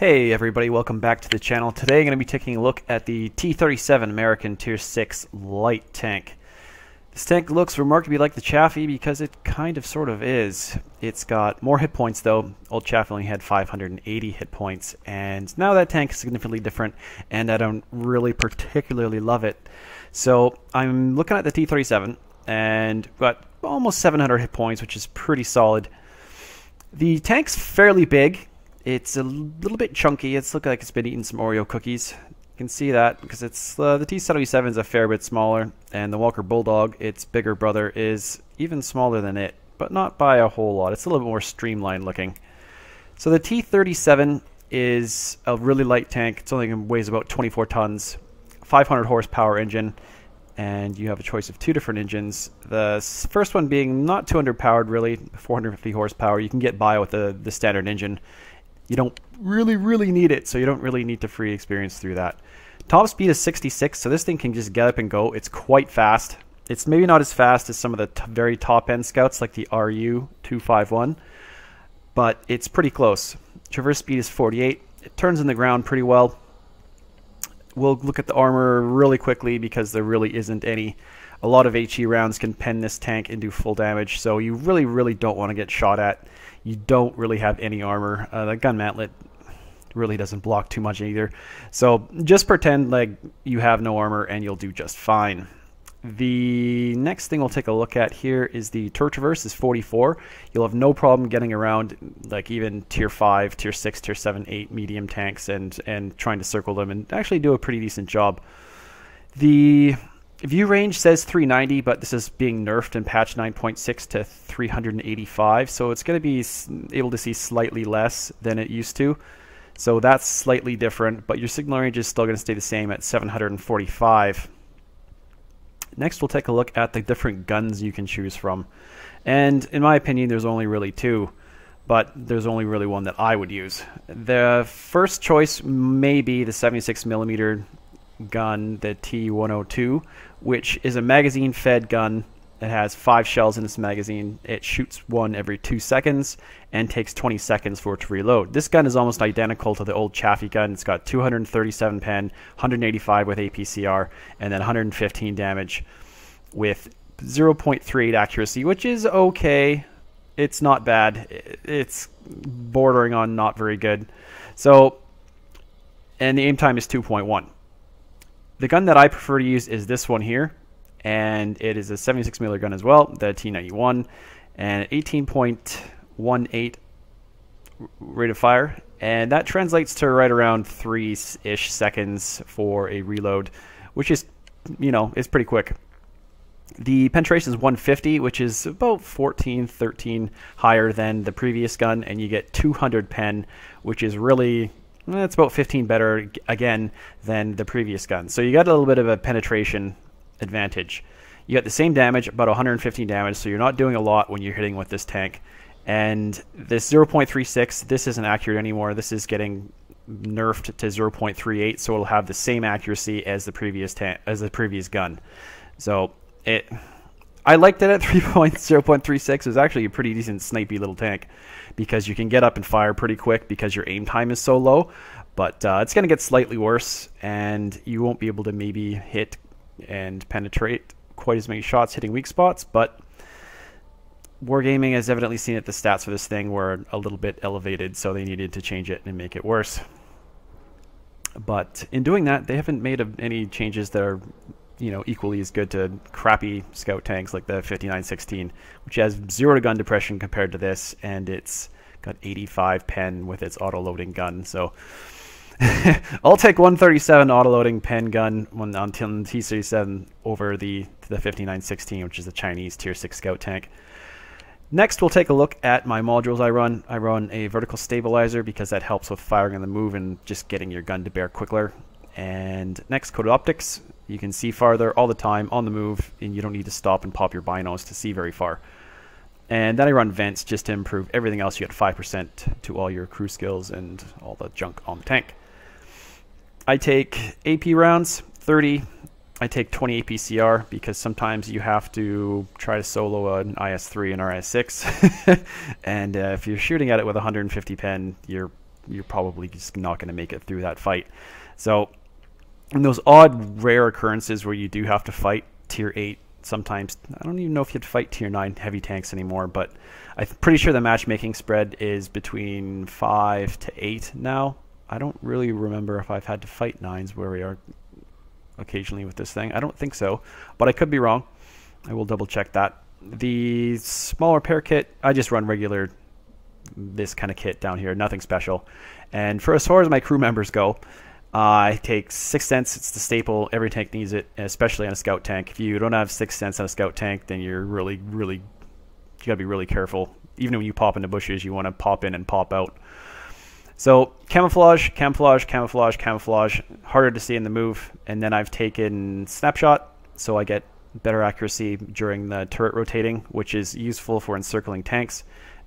Hey everybody, welcome back to the channel. Today I'm going to be taking a look at the T37 American Tier 6 light tank. This tank looks remarkably like the Chaffee because it kind of sort of is. It's got more hit points though. Old Chaffee only had 580 hit points, and now that tank is significantly different and I don't really particularly love it. So I'm looking at the T37 and got almost 700 hit points, which is pretty solid. The tank's fairly big. It's a little bit chunky. It's looking like it's been eating some Oreo cookies. You can see that because it's the T37 is a fair bit smaller, and the Walker Bulldog, its bigger brother, is even smaller than it, but not by a whole lot. It's a little bit more streamlined looking. So the T37 is a really light tank. It's only weighs about 24 tons, 500 horsepower engine, and you have a choice of two different engines. The first one being not 200 powered, really, 450 horsepower. You can get by with the standard engine. You don't really need it, so you don't really need to free experience through that. Top speed is 66, so this thing can just get up and go. It's quite fast. It's maybe not as fast as some of the very top-end scouts like the RU-251, but it's pretty close. Traverse speed is 48. It turns in the ground pretty well. We'll look at the armor really quickly because there really isn't any. A lot of HE rounds can pen this tank and do full damage, so you really don't want to get shot at. You don't really have any armor. The gun mantlet really doesn't block too much either. So just pretend like you have no armor and you'll do just fine. The next thing we'll take a look at here is the turret traverse is 44. You'll have no problem getting around like even tier 5, tier 6, tier 7, 8 medium tanks and trying to circle them and actually do a pretty decent job. The view range says 390, but this is being nerfed in patch 9.6 to 385, so it's going to be able to see slightly less than it used to. So that's slightly different, but your signal range is still going to stay the same at 745. Next, we'll take a look at the different guns you can choose from. And in my opinion, there's only really two, but there's only really one that I would use. The first choice may be the 76mm gun, the T102, which is a magazine-fed gun. It has 5 shells in its magazine. It shoots one every 2 seconds and takes 20 seconds for it to reload. This gun is almost identical to the old Chaffee gun. It's got 237 pen, 185 with APCR, and then 115 damage with 0.38 accuracy, which is okay. It's not bad. It's bordering on not very good. So, and the aim time is 2.1. The gun that I prefer to use is this one here, and it is a 76mm gun as well, the T91, and 18.18 rate of fire, and that translates to right around 3-ish seconds for a reload, which is, you know, it's pretty quick. The penetration is 150, which is about 13 higher than the previous gun, and you get 200 pen, which is really... It's about 15 better, again, than the previous gun. So you got a little bit of a penetration advantage. You got the same damage, about 115 damage, so you're not doing a lot when you're hitting with this tank. And this 0.36, this isn't accurate anymore. This is getting nerfed to 0.38, so it'll have the same accuracy as the previous gun. So I liked it at 0.36. It was actually a pretty decent snipey little tank because you can get up and fire pretty quick because your aim time is so low, but it's going to get slightly worse and you won't be able to maybe hit and penetrate quite as many shots hitting weak spots, but Wargaming has evidently seen that the stats for this thing were a little bit elevated, so they needed to change it and make it worse. But in doing that, they haven't made any changes that are, you know, equally as good to crappy scout tanks like the 5916, which has 0 to gun depression compared to this, and it's got 85 pen with its auto-loading gun. So I'll take 137 auto-loading pen gun on T37 over the 5916, which is the Chinese tier 6 scout tank. Next, we'll take a look at my modules I run. I run a vertical stabilizer because that helps with firing on the move and just getting your gun to bear quicker. And next, coated optics. You can see farther all the time on the move, and you don't need to stop and pop your binos to see very far. And then I run vents just to improve everything else. You get 5% to all your crew skills and all the junk on the tank. I take AP rounds, 30. I take 20 APCR because sometimes you have to try to solo an IS-3 and RS-6. And if you're shooting at it with 150 pen, you're you're probably just not going to make it through that fight. So in those odd, rare occurrences where you do have to fight tier 8, sometimes, I don't even know if you have to fight tier 9 heavy tanks anymore, but I'm pretty sure the matchmaking spread is between 5 to 8 now. I don't really remember if I've had to fight 9s where we are occasionally with this thing. I don't think so, but I could be wrong. I will double check that. The small repair kit, I just run regular, this kind of kit down here, nothing special. And for as far as my crew members go, I take 6 cents. It's the staple. Every tank needs it, especially on a scout tank. If you don't have 6 cents on a scout tank, then you're you gotta be really careful. Even when you pop into bushes, you want to pop in and pop out. So camouflage, camouflage, camouflage, camouflage, harder to see in the move. And then I've taken snapshot, so I get better accuracy during the turret rotating, which is useful for encircling tanks.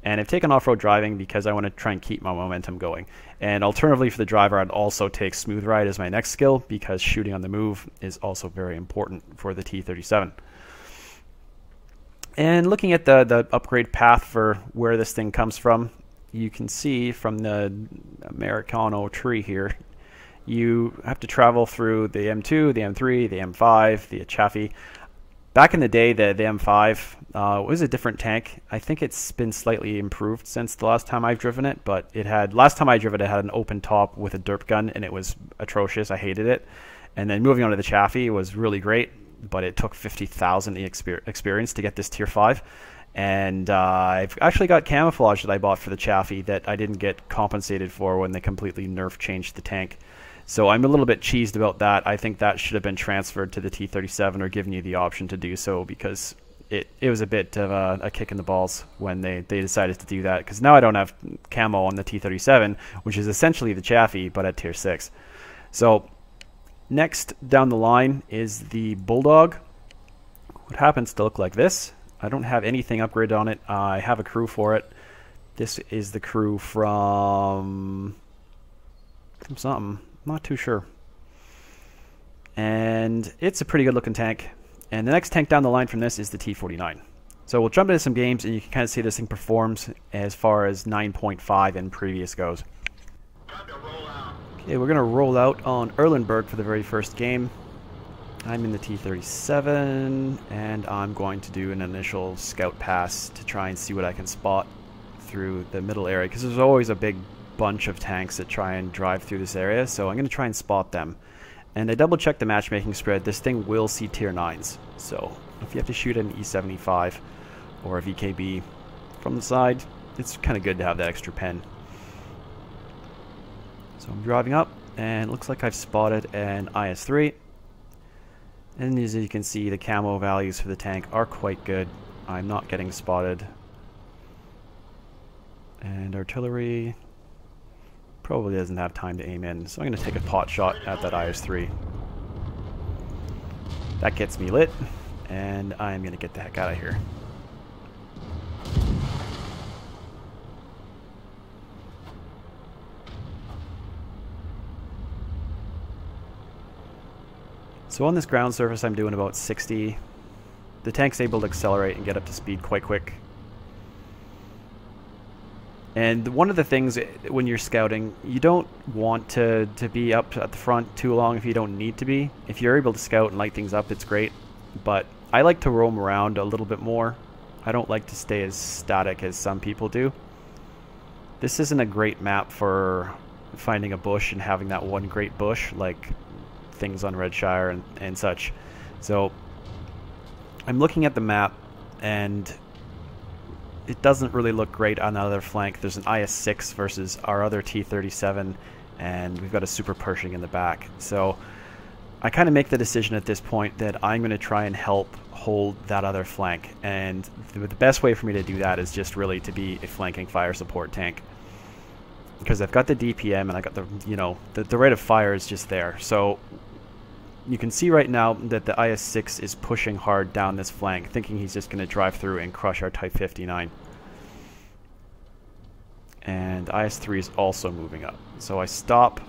And I've taken off-road driving because I want to try and keep my momentum going. And alternatively for the driver, I'd also take smooth ride as my next skill because shooting on the move is also very important for the T37. And looking at the upgrade path for where this thing comes from, you can see from the Americano tree here, you have to travel through the M2, the M3, the M5, the Chaffee. Back in the day, the M5 was a different tank. I think it's been slightly improved since the last time I've driven it, but last time I drove it, it had an open top with a derp gun, and it was atrocious. I hated it. And then moving on to the Chaffee was really great, but it took 50,000 experience to get this tier 5. And I've actually got camouflage that I bought for the Chaffee that I didn't get compensated for when they completely changed the tank. So I'm a little bit cheesed about that. I think that should have been transferred to the T37 or given you the option to do so, because it was a bit of a kick in the balls when they decided to do that, because now I don't have camo on the T37, which is essentially the Chaffee but at tier 6. So next down the line is the Bulldog. What happens to look like this. I don't have anything upgraded on it. I have a crew for it. This is the crew from something. Not too sure. And it's a pretty good looking tank. And the next tank down the line from this is the T49. So we'll jump into some games and you can kind of see this thing performs as far as 9.5 in previous goes. Okay, we're going to roll out on Erlenberg for the very first game. I'm in the T37 and I'm going to do an initial scout pass to try and see what I can spot through the middle area, because there's always a big bunch of tanks that try and drive through this area, so I'm going to try and spot them. And I double checked the matchmaking spread. This thing will see tier 9s, so if you have to shoot an E75 or a VKB from the side, it's kind of good to have that extra pen. So I'm driving up and it looks like I've spotted an IS-3, and as you can see, the camo values for the tank are quite good. I'm not getting spotted. And artillery probably doesn't have time to aim in, so I'm going to take a pot shot at that IS-3. That gets me lit, and I'm going to get the heck out of here. So on this ground surface I'm doing about 60. The tank's able to accelerate and get up to speed quite quick. And one of the things when you're scouting, you don't want to be up at the front too long if you don't need to be. If you're able to scout and light things up, it's great. But I like to roam around a little bit more. I don't like to stay as static as some people do. This isn't a great map for finding a bush and having that one great bush like things on Redshire and such. So I'm looking at the map and it doesn't really look great on the other flank. There's an IS-6 versus our other T37, and we've got a super Pershing in the back. So I kind of make the decision at this point that I'm going to try and help hold that other flank, and the best way for me to do that is just really to be a flanking fire support tank, because I've got the DPM and I got the, you know, the rate of fire is just there. So you can see right now that the IS-6 is pushing hard down this flank, thinking he's just going to drive through and crush our Type 59. And IS-3 is also moving up. So I stop,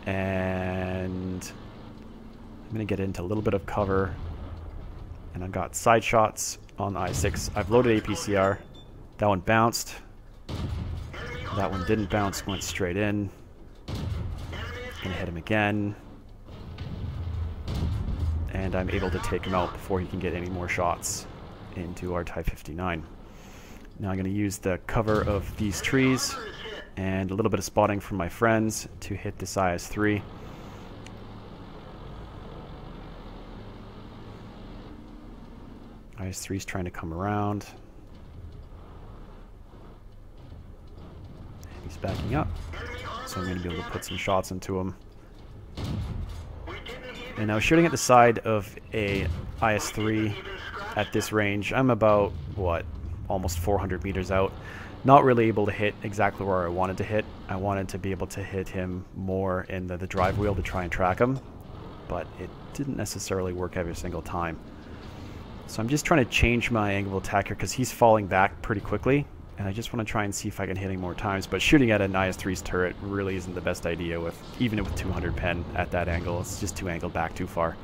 and I'm going to get into a little bit of cover. And I've got side shots on the IS-6. I've loaded APCR. That one bounced. That one didn't bounce, went straight in. Gonna hit him again. And I'm able to take him out before he can get any more shots into our Type 59. Now I'm going to use the cover of these trees and a little bit of spotting from my friends to hit this IS-3. IS-3's trying to come around. And he's backing up. So I'm going to be able to put some shots into him. And now shooting at the side of a IS-3 at this range, I'm about, what, almost 400 meters out. Not really able to hit exactly where I wanted to hit. I wanted to be able to hit him more in the drive wheel to try and track him, but it didn't necessarily work every single time. So I'm just trying to change my angle of attack here because he's falling back pretty quickly, and I just want to try and see if I can hit him more times. But shooting at an IS-3's turret really isn't the best idea, even with 200 pen at that angle. It's just too angled back too far.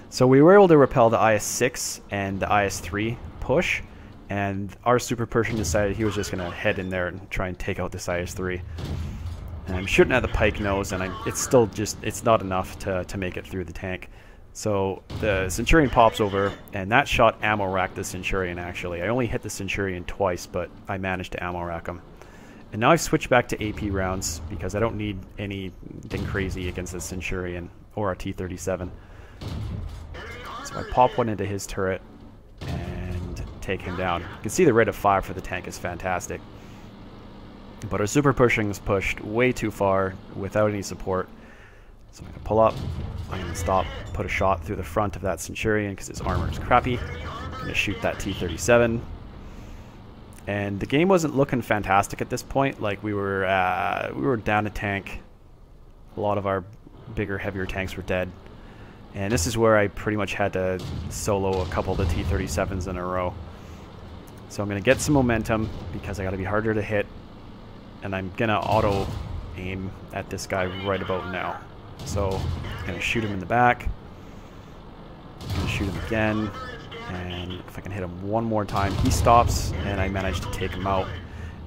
So we were able to repel the IS-6 and the IS-3 push, and our super Pershing decided he was just going to head in there and try and take out this IS-3. And I'm shooting at the pike nose, and it's still just, it's not enough to make it through the tank. So the Centurion pops over, and that shot ammo racked the Centurion, actually. I only hit the Centurion twice, but I managed to ammo rack him. And now I've switched back to AP rounds because I don't need anything crazy against the Centurion or a T37. So I pop one into his turret and take him down. You can see the rate of fire for the tank is fantastic. But our super Pershing was pushed way too far without any support. So I'm going to pull up, I'm going to stop, put a shot through the front of that Centurion because his armor is crappy. I'm going to shoot that T37. And the game wasn't looking fantastic at this point. Like we were down a tank. A lot of our bigger, heavier tanks were dead. And this is where I pretty much had to solo a couple of the T37s in a row. So I'm going to get some momentum because I got to be harder to hit. And I'm going to auto aim at this guy right about now. So I'm going to shoot him in the back. I'm going to shoot him again. And if I can hit him one more time, he stops, and I manage to take him out.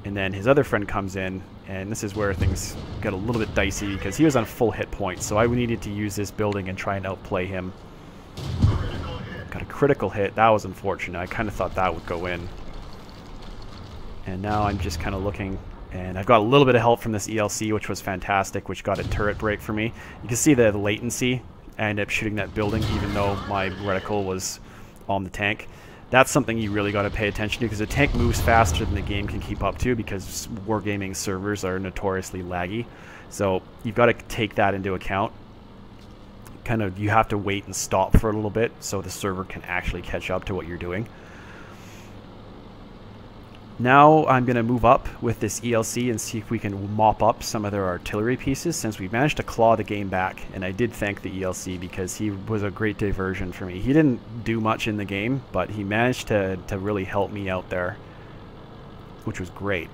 And then his other friend comes in, and this is where things got a little bit dicey because he was on full hit points. So I needed to use this building and try and outplay him. Got a critical hit. That was unfortunate. I kind of thought that would go in. And now I'm just kind of looking. And I've got a little bit of help from this ELC, which was fantastic, which got a turret break for me. You can see the latency. I ended up shooting that building, even though my reticle was on the tank. That's something you really got to pay attention to, because the tank moves faster than the game can keep up to, because wargaming servers are notoriously laggy. So you've got to take that into account. Kind of, you have to wait and stop for a little bit so the server can actually catch up to what you're doing. Now I'm going to move up with this ELC and see if we can mop up some of their artillery pieces, since we managed to claw the game back. And I did thank the ELC because he was a great diversion for me. He didn't do much in the game, but he managed to really help me out there, which was great.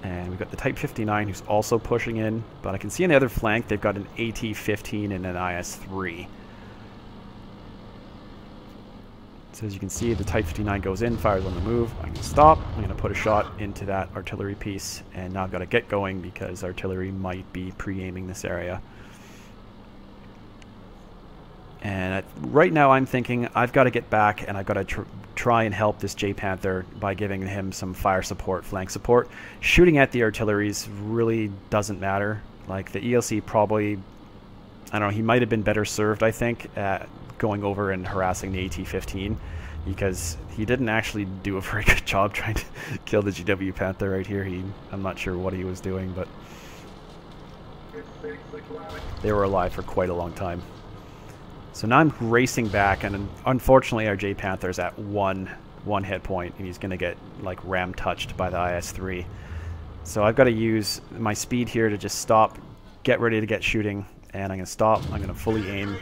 And we've got the Type 59 who's also pushing in, but I can see on the other flank they've got an AT-15 and an IS-3. So as you can see, the Type 59 goes in, fires on the move. I'm going to stop. I'm going to put a shot into that artillery piece, and now I've got to get going because artillery might be pre-aiming this area. And right now I'm thinking I've got to get back, and I've got to try and help this J-Panther by giving him some fire support, flank support. Shooting at the artilleries really doesn't matter. Like the ELC probably, I don't know, he might have been better served, I think, at going over and harassing the AT-15, because he didn't actually do a very good job trying to kill the GW Panther right here. I'm not sure what he was doing, but they were alive for quite a long time. So now I'm racing back, and unfortunately our J-Panther's at one hit point, and he's going to get like ram touched by the IS-3. So I've got to use my speed here to just stop, get ready to get shooting, and I'm going to stop. I'm going to fully aim,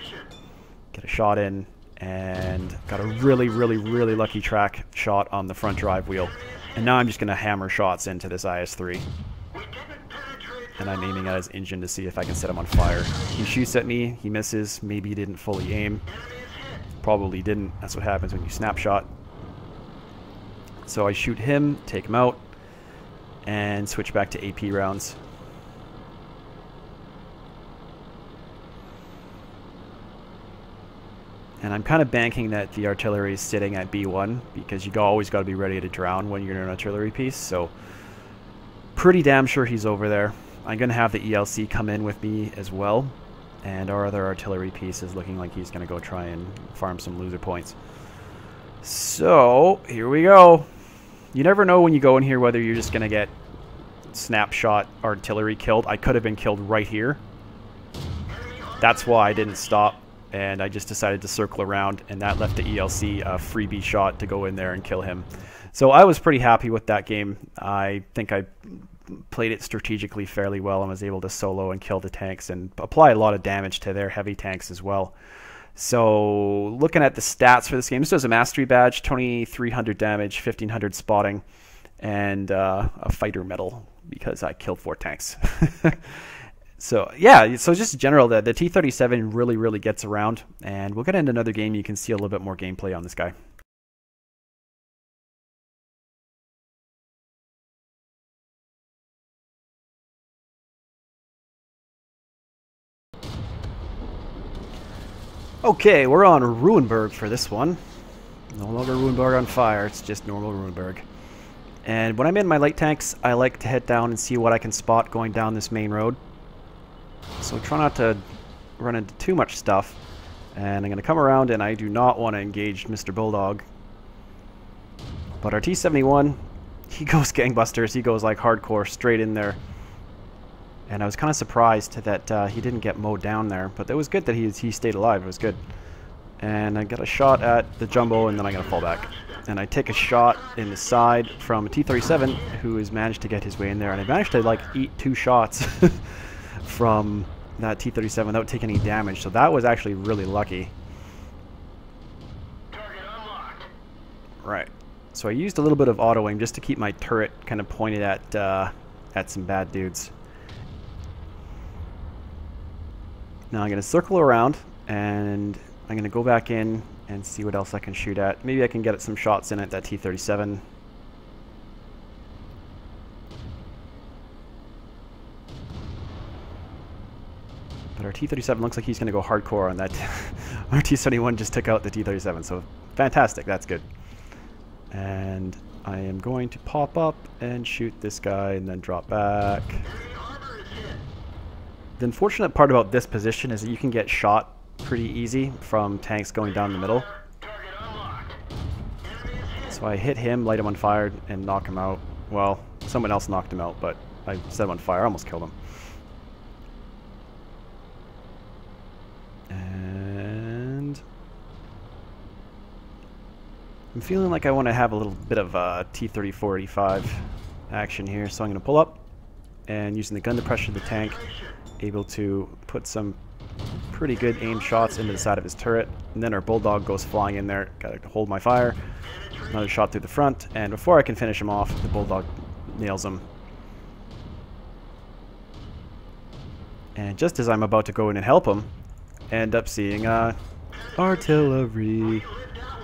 get a shot in, and got a really lucky track shot on the front drive wheel. And now I'm just going to hammer shots into this IS-3. And I'm aiming at his engine to see if I can set him on fire. He shoots at me, he misses, maybe he didn't fully aim. Probably didn't. That's what happens when you snapshot. So I shoot him, take him out, and switch back to AP rounds. And I'm kind of banking that the artillery is sitting at B1 because you always got to be ready to drown when you're in an artillery piece. So pretty damn sure he's over there. I'm going to have the ELC come in with me as well. And our other artillery piece is looking like he's going to go try and farm some loser points. So here we go. You never know when you go in here whether you're just going to get snapshot artillery killed. I could have been killed right here. That's why I didn't stop. And I just decided to circle around, and that left the ELC a freebie shot to go in there and kill him. So I was pretty happy with that game. I think I played it strategically fairly well and was able to solo and kill the tanks and apply a lot of damage to their heavy tanks as well. So looking at the stats for this game, this was a mastery badge, 2,300 damage, 1,500 spotting, and a fighter medal because I killed 4 tanks. So yeah, so just in general, the T37 really gets around, and we'll get into another game. You can see a little bit more gameplay on this guy. Okay, we're on Ruinberg for this one. No longer Ruinberg on fire, it's just normal Ruinberg. And when I'm in my light tanks, I like to head down and see what I can spot going down this main road. So try not to run into too much stuff. And I'm going to come around, and I do not want to engage Mr. Bulldog. But our T71, he goes gangbusters. He goes like hardcore straight in there. And I was kind of surprised that he didn't get mowed down there. But it was good that he stayed alive. It was good. And I got a shot at the Jumbo, and then I'm going to fall back. And I take a shot in the side from a T37 who has managed to get his way in there. And I managed to like eat 2 shots from that T37 without taking any damage. So that was actually really lucky. Target unlocked. Right. So I used a little bit of auto aim just to keep my turret kind of pointed at some bad dudes. Now I'm going to circle around, and I'm going to go back in and see what else I can shoot at. Maybe I can get some shots in at that T37. But our T37 looks like he's going to go hardcore on that. Our T71 just took out the T37, so fantastic, that's good. And I am going to pop up and shoot this guy and then drop back. The unfortunate part about this position is that you can get shot pretty easy from tanks going down the middle. So I hit him, light him on fire, and knock him out. Well, someone else knocked him out, but I set him on fire. I almost killed him. And I'm feeling like I want to have a little bit of T-34-85 action here, so I'm going to pull up and using the gun to pressure the tank, able to put some pretty good aim shots into the side of his turret, and then our Bulldog goes flying in there. Gotta hold my fire. Another shot through the front, and before I can finish him off, the Bulldog nails him. And just as I'm about to go in and help him, I end up seeing artillery.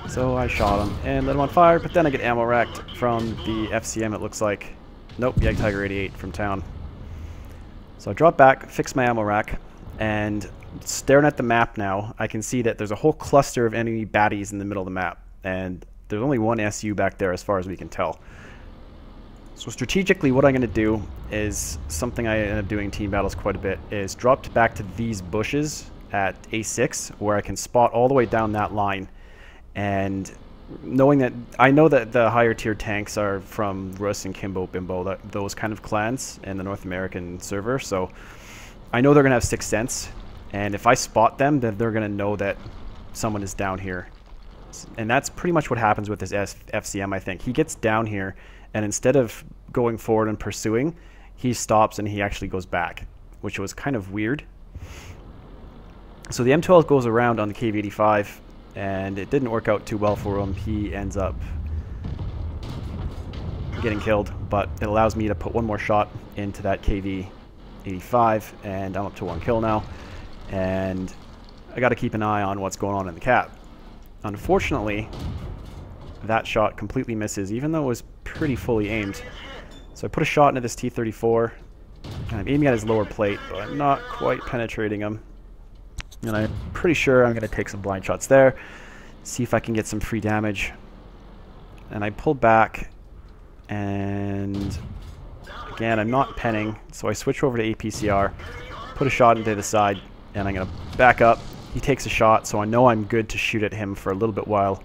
So I shot him and lit him on fire, but then I get ammo racked from the FCM, it looks like. Nope, Yag Tiger 88 from town. So I drop back, fix my ammo rack, and staring at the map now, I can see that there's a whole cluster of enemy baddies in the middle of the map, and there's only one SU back there as far as we can tell. So strategically, what I'm going to do is something I end up doing in team battles quite a bit, is dropped back to these bushes at A6, where I can spot all the way down that line, and knowing that I know that the higher tier tanks are from Rus and Kimbo Bimbo, those kind of clans in the North American server, so I know they're going to have 6th sense, and if I spot them, then they're going to know that someone is down here. And that's pretty much what happens with this FCM, I think. He gets down here, and instead of going forward and pursuing, he stops and he actually goes back, which was kind of weird. So the M12 goes around on the KV-85, and it didn't work out too well for him. He ends up getting killed, but it allows me to put one more shot into that KV-85, and I'm up to 1 kill now. And I got to keep an eye on what's going on in the Capt. Unfortunately, that shot completely misses, even though it was pretty fully aimed. So I put a shot into this T-34, and I'm aiming at his lower plate, but I'm not quite penetrating him. And I'm pretty sure I'm going to take some blind shots there, see if I can get some free damage. And I pull back, and again, I'm not penning, so I switch over to APCR, put a shot into the side, and I'm going to back up. He takes a shot, so I know I'm good to shoot at him for a little bit while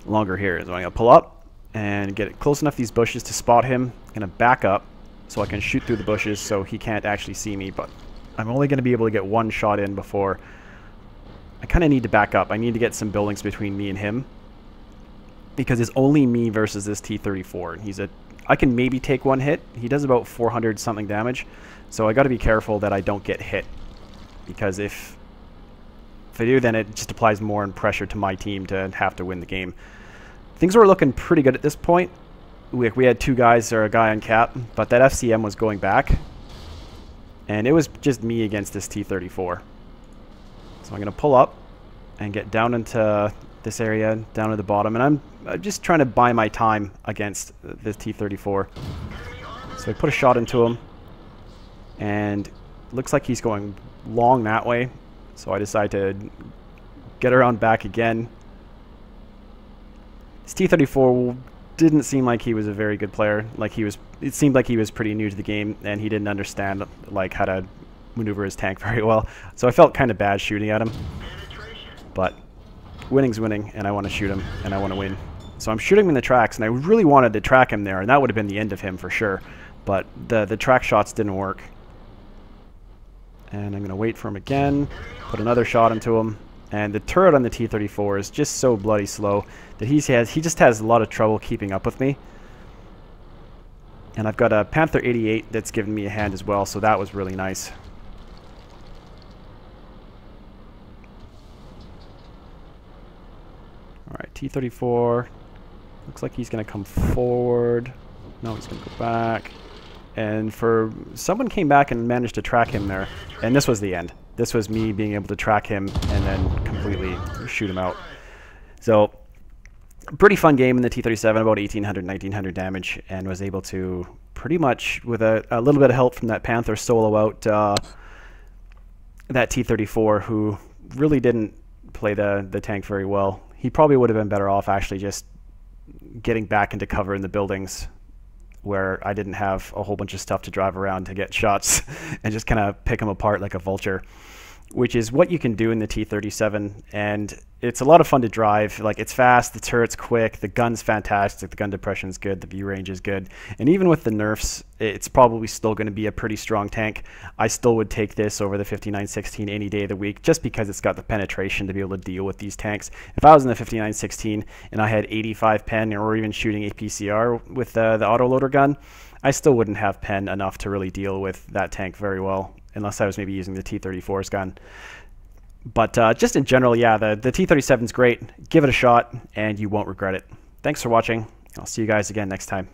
longer here. So I'm going to pull up and get it close enough to these bushes to spot him. I'm going to back up so I can shoot through the bushes so he can't actually see me, but I'm only going to be able to get one shot in before I kind of need to back up. I need to get some buildings between me and him because it's only me versus this T-34. And I can maybe take one hit. He does about 400 something damage, so I got to be careful that I don't get hit, because if I do, then it just applies more pressure to my team to have to win the game. Things were looking pretty good at this point. We had two guys, or a guy on Capt, but that FCM was going back, and it was just me against this T-34. So I'm going to pull up and get down into this area, down to the bottom, and I'm just trying to buy my time against this T-34. So I put a shot into him, and it looks like he's going long that way, so I decide to get around back again. This T-34 didn't seem like he was a very good player. It seemed like he was pretty new to the game, and he didn't understand how to maneuver his tank very well. So I felt kind of bad shooting at him. But winning's winning, and I want to shoot him, and I want to win. So I'm shooting him in the tracks, and I really wanted to track him there, and that would have been the end of him for sure. But the track shots didn't work. And I'm going to wait for him again, put another shot into him. And the turret on the T-34 is just so bloody slow that he just has a lot of trouble keeping up with me. And I've got a Panther 88 that's given me a hand as well, so that was really nice. Alright, T-34. Looks like he's going to come forward. No, he's going to go back. And someone came back and managed to track him there. And this was the end. This was me being able to track him and then completely shoot him out. So, pretty fun game in the T-37, about 1,800, 1,900 damage, and was able to pretty much, with a little bit of help from that Panther, solo out that T-34, who really didn't play the tank very well. He probably would have been better off actually just getting back into cover in the buildings where I didn't have a whole bunch of stuff to drive around to get shots and just kind of pick them apart like a vulture, which is what you can do in the T-37. And it's a lot of fun to drive. It's fast, the turret's quick, the gun's fantastic, the gun depression's good, the view range is good. And even with the nerfs, it's probably still going to be a pretty strong tank. I still would take this over the 5916 any day of the week, just because it's got the penetration to be able to deal with these tanks. If I was in the 5916 and I had 85 pen or even shooting APCR with the autoloader gun, I still wouldn't have pen enough to really deal with that tank very well, unless I was maybe using the T-34's gun. But just in general, yeah, the T-37's great. Give it a shot, and you won't regret it. Thanks for watching. I'll see you guys again next time.